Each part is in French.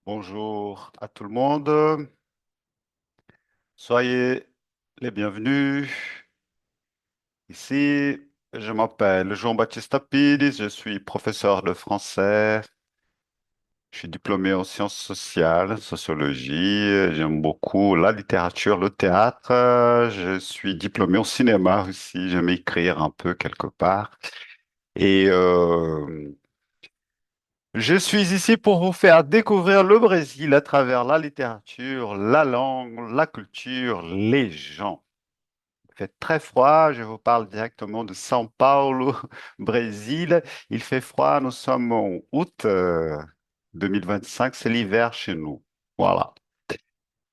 Bonjour à tout le monde. Soyez les bienvenus. Ici, je m'appelle Jean-Baptiste Apidis, je suis professeur de français. Je suis diplômé en sciences sociales, sociologie. J'aime beaucoup la littérature, le théâtre. Je suis diplômé en cinéma aussi. J'aime écrire un peu quelque part. Et je suis ici pour vous faire découvrir le Brésil à travers la littérature, la langue, la culture, les gens. Il fait très froid, je vous parle directement de São Paulo, Brésil. Il fait froid, nous sommes en août 2025, c'est l'hiver chez nous. Voilà.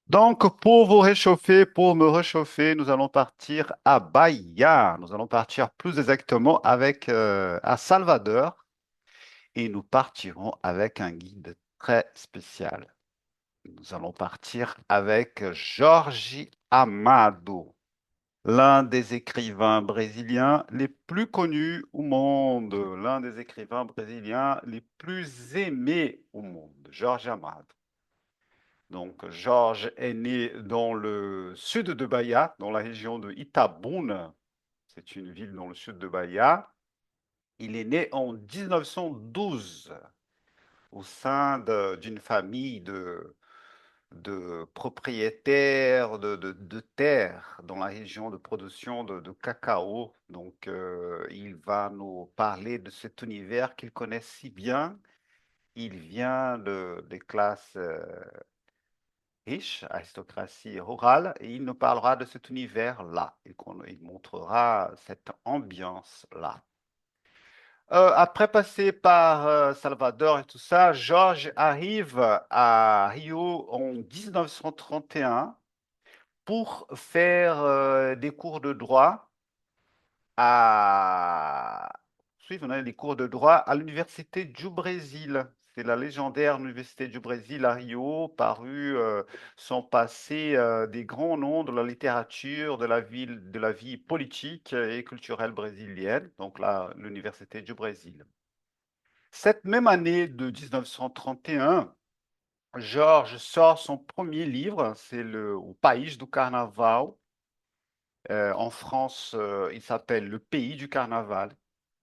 Donc, pour vous réchauffer, pour me réchauffer, nous allons partir à Bahia. Nous allons partir plus exactement à Salvador et nous partirons avec un guide très spécial. Nous allons partir avec Jorge Amado, l'un des écrivains brésiliens les plus connus au monde, l'un des écrivains brésiliens les plus aimés au monde, Jorge Amado. Donc, Jorge est né dans le sud de Bahia, dans la région de Itabuna. C'est une ville dans le sud de Bahia. Il est né en 1912 au sein d'une famille de propriétaires de terres dans la région de production de cacao. Donc, il va nous parler de cet univers qu'il connaît si bien. Il vient des classes riches, aristocratie rurale, et il nous parlera de cet univers-là. Il montrera cette ambiance-là. Après passer par Salvador et tout ça, Georges arrive à Rio en 1931 pour faire des cours de droit à suivre des cours de droit à l'Université du Brésil. C'est la légendaire Université du Brésil à Rio, parue sont passés des grands noms de la littérature, de la vie politique et culturelle brésilienne, donc là, l'Université du Brésil. Cette même année de 1931, Georges sort son premier livre, c'est le O País do Carnaval. En France, il s'appelle Le Pays du Carnaval.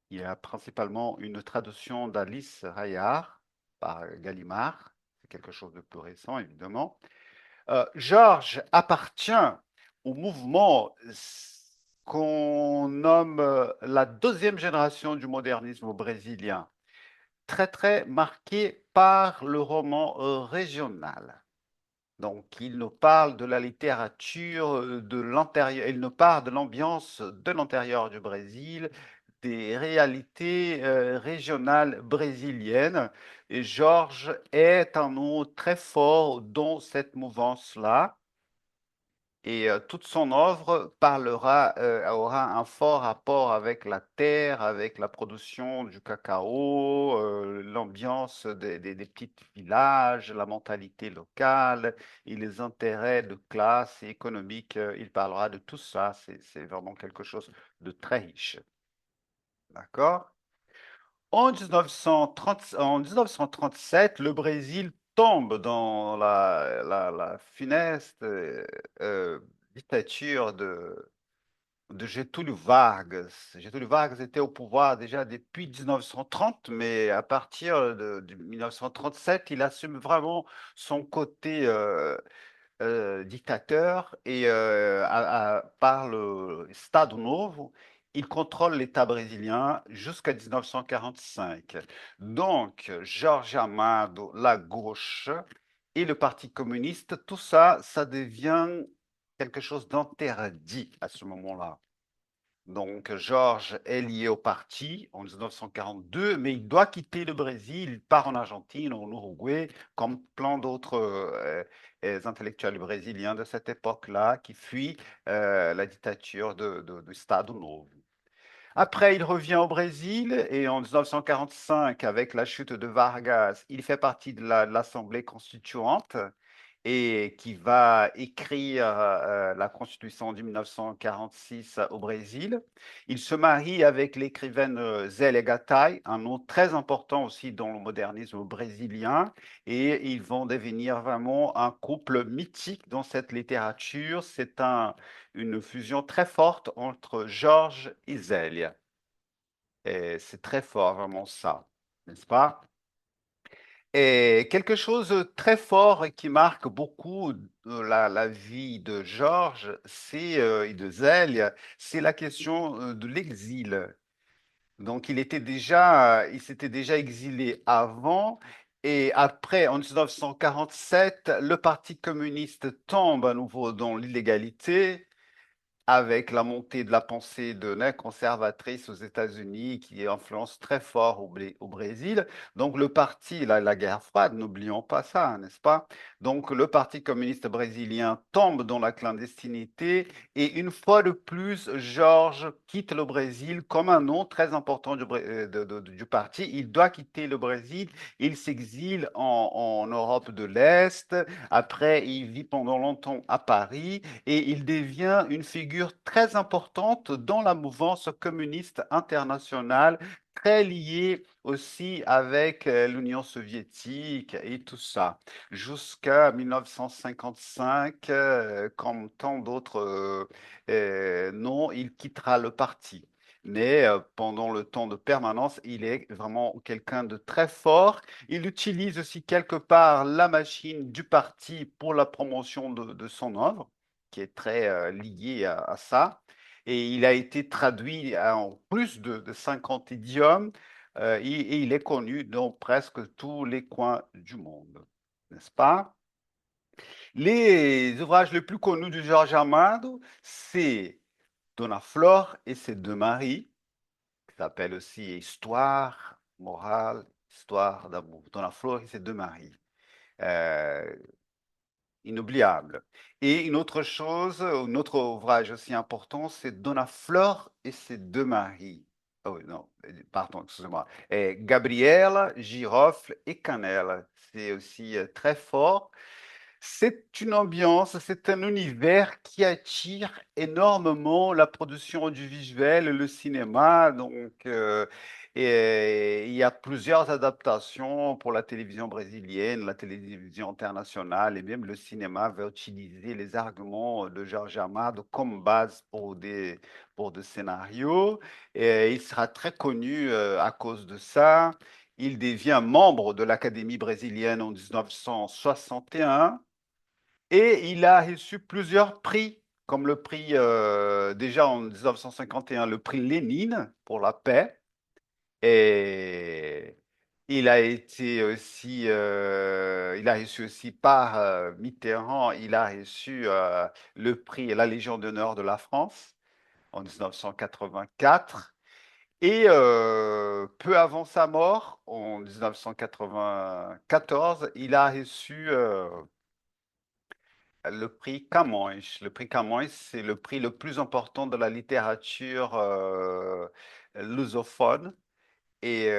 Il y a principalement une traduction d'Alice Rayard par Gallimard. C'est quelque chose de plus récent, évidemment. Georges appartient au mouvement qu'on nomme la deuxième génération du modernisme brésilien, très très marqué par le roman régional. Donc, il nous parle de la littérature de l'intérieur, il nous parle de l'ambiance de l'intérieur du Brésil, des réalités régionales brésiliennes. Et Georges est un nom très fort dans cette mouvance-là. Et toute son œuvre aura un fort rapport avec la terre, avec la production du cacao, l'ambiance des petits villages, la mentalité locale et les intérêts de classe et économique. Il parlera de tout ça. C'est vraiment quelque chose de très riche. D'accord? En 1937, le Brésil tombe dans la funeste euh, dictature de Getúlio Vargas. Getúlio Vargas était au pouvoir déjà depuis 1930, mais à partir de 1937, il assume vraiment son côté dictateur et par le Estado Novo, il contrôle l'État brésilien jusqu'à 1945. Donc, Jorge Amado, la gauche et le Parti communiste, tout ça, ça devient quelque chose d'interdit à ce moment-là. Donc, Georges est lié au parti en 1942, mais il doit quitter le Brésil, il part en Argentine, en Uruguay, comme plein d'autres intellectuels brésiliens de cette époque-là qui fuient la dictature de Estado Novo. Après, il revient au Brésil et en 1945, avec la chute de Vargas, il fait partie de l'Assemblée constituante et qui va écrire la Constitution de 1946 au Brésil. Il se marie avec l'écrivaine Zélia Gattai, un nom très important aussi dans le modernisme brésilien, et ils vont devenir vraiment un couple mythique dans cette littérature. Une fusion très forte entre Georges et Zélia. Et c'est très fort, vraiment ça, n'est-ce pas? Et quelque chose de très fort et qui marque beaucoup la vie de Georges et de Zèle, c'est la question de l'exil. Donc, il s'était déjà exilé avant et après, en 1947, le Parti communiste tombe à nouveau dans l'illégalité avec la montée de la pensée de néoconservatrice aux États-Unis qui influence très fort au Brésil. Donc le parti, la guerre froide, n'oublions pas ça, n'est-ce pas? Donc le Parti communiste brésilien tombe dans la clandestinité et une fois de plus, Georges quitte le Brésil comme un nom très important du parti. Il doit quitter le Brésil, il s'exile en Europe de l'Est, après il vit pendant longtemps à Paris et il devient une figure très importante dans la mouvance communiste internationale, très liée aussi avec l'Union soviétique et tout ça, jusqu'à 1955, comme tant d'autres non, il quittera le parti. Mais pendant le temps de permanence, il est vraiment quelqu'un de très fort. Il utilise aussi quelque part la machine du parti pour la promotion de son œuvre qui est très lié à ça. Et il a été traduit en plus de 50 idiomes et il est connu dans presque tous les coins du monde, n'est-ce pas? Les ouvrages les plus connus de Georges Amado, c'est Dona Flor et ses deux maris, qui s'appelle aussi Histoire, morale, histoire d'amour. Dona Flor et ses deux maris. Euh, Inoubliable. Et une autre chose, un autre ouvrage aussi important, c'est Dona Flor et ses deux maris. Oh oui, non, pardon, excusez-moi. Et Gabrielle, Girofle et Cannelle. C'est aussi très fort. C'est une ambiance, c'est un univers qui attire énormément la production audiovisuelle, le cinéma. Donc, il y a plusieurs adaptations pour la télévision brésilienne, la télévision internationale et même le cinéma va utiliser les arguments de Jorge Amado comme base pour des scénarios. Et il sera très connu à cause de ça. Il devient membre de l'Académie brésilienne en 1961 et il a reçu plusieurs prix, comme le prix, déjà en 1951, le prix Lénine pour la paix. Et il a reçu aussi par Mitterrand, il a reçu le prix la Légion d'honneur de la France en 1984. Et peu avant sa mort, en 1994, il a reçu le prix Camões. Le prix Camões, c'est le prix le plus important de la littérature lusophone. Et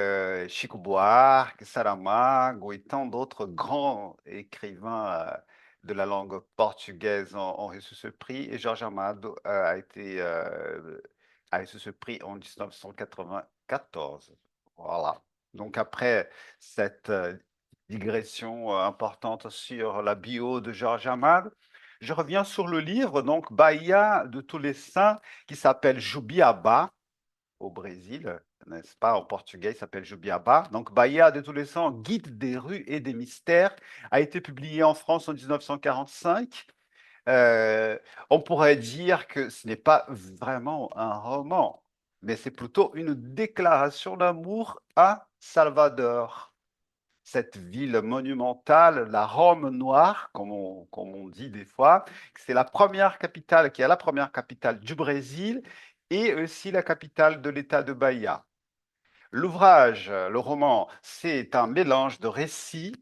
Chico Buarque, Saramago et tant d'autres grands écrivains de la langue portugaise ont reçu ce prix. Et Jorge Amado a reçu ce prix en 1994. Voilà. Donc après cette digression importante sur la bio de Jorge Amado, je reviens sur le livre, donc Bahia de tous les saints, qui s'appelle Jubiaba au Brésil, n'est-ce pas? En portugais, il s'appelle Jubiaba. Donc, Bahia de tous les sangs, Guide des rues et des mystères, a été publié en France en 1945. Euh, on pourrait dire que ce n'est pas vraiment un roman, mais c'est plutôt une déclaration d'amour à Salvador, cette ville monumentale, la Rome noire, comme on dit des fois. C'est la première capitale, qui est la première capitale du Brésil et aussi la capitale de l'État de Bahia. L'ouvrage, le roman, c'est un mélange de récits,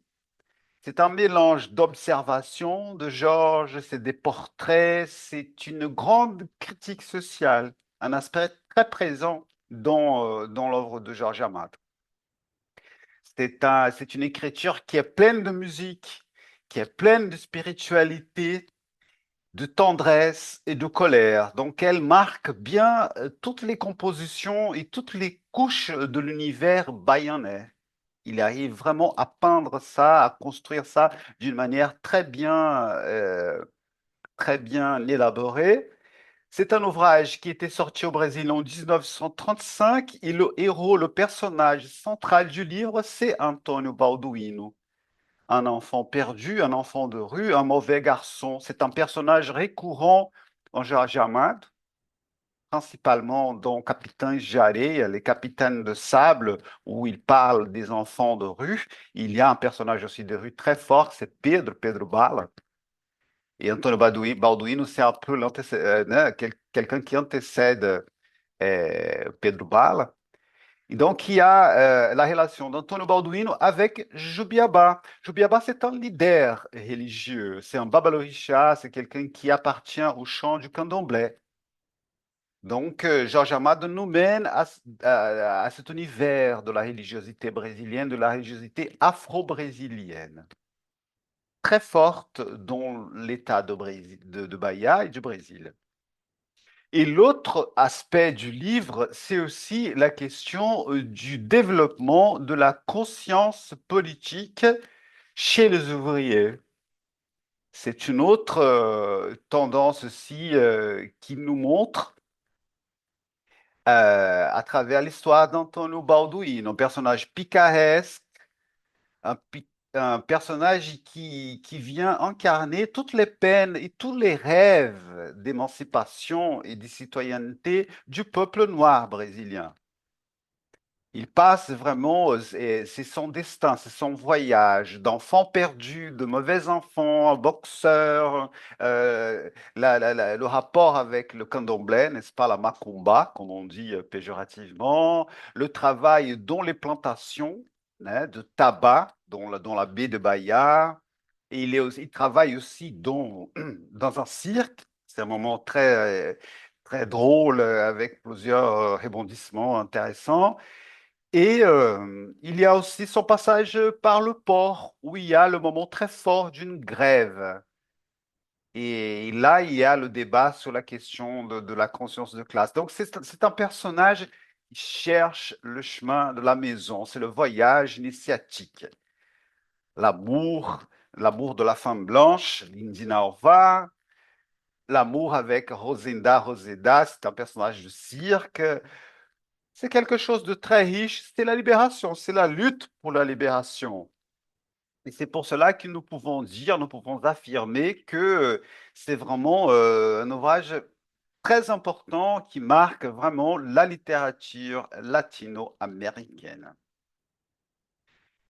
c'est un mélange d'observations de Georges, c'est des portraits, c'est une grande critique sociale, un aspect très présent dans l'œuvre de Georges Amado. C'est une écriture qui est pleine de musique, qui est pleine de spiritualité, de tendresse et de colère. Donc, elle marque bien toutes les compositions et toutes les couches de l'univers bayonnais. Il arrive vraiment à peindre ça, à construire ça d'une manière très bien élaborée. C'est un ouvrage qui était sorti au Brésil en 1935 et le héros, le personnage central du livre, c'est Antônio Balduino. Un enfant perdu, un enfant de rue, un mauvais garçon. C'est un personnage récurrent en Jorge Amado, principalement dans Capitaine Jaré, les capitaines de sable, où il parle des enfants de rue. Il y a un personnage aussi de rue très fort, c'est Pedro Bala. Et Antônio Balduino, c'est un peu né, quelqu'un qui antecède Pedro Bala. Et donc, il y a la relation d'Antônio Balduino avec Jubiabá. Jubiabá, c'est un leader religieux, c'est un babalorixá, c'est quelqu'un qui appartient au chant du candomblé. Donc, Jorge Amado nous mène à cet univers de la religiosité brésilienne, de la religiosité afro-brésilienne, très forte dans l'État de Bahia et du Brésil. Et l'autre aspect du livre, c'est aussi la question du développement de la conscience politique chez les ouvriers. C'est une autre tendance aussi qui nous montre à travers l'histoire d'Antonio Balduino, un personnage picaresque, un personnage qui vient incarner toutes les peines et tous les rêves d'émancipation et de citoyenneté du peuple noir brésilien. Il passe vraiment, c'est son destin, c'est son voyage d'enfant perdu, de mauvais enfant, boxeur, le rapport avec le candomblé, n'est-ce pas, la macumba, comme on dit péjorativement, le travail dans les plantations hein, de tabac, dans la baie de Bahia, et il travaille aussi dans un cirque, c'est un moment très drôle avec plusieurs rebondissements intéressants. Et il y a aussi son passage par le port, où il y a le moment très fort d'une grève. Et là, il y a le débat sur la question de la conscience de classe. Donc, c'est un personnage qui cherche le chemin de la maison. C'est le voyage initiatique. L'amour, l'amour de la femme blanche, Lindina Orvar, l'amour avec Rosenda, c'est un personnage de cirque. C'est quelque chose de très riche, c'est la libération, c'est la lutte pour la libération. Et c'est pour cela que nous pouvons dire, nous pouvons affirmer que c'est vraiment un ouvrage très important qui marque vraiment la littérature latino-américaine.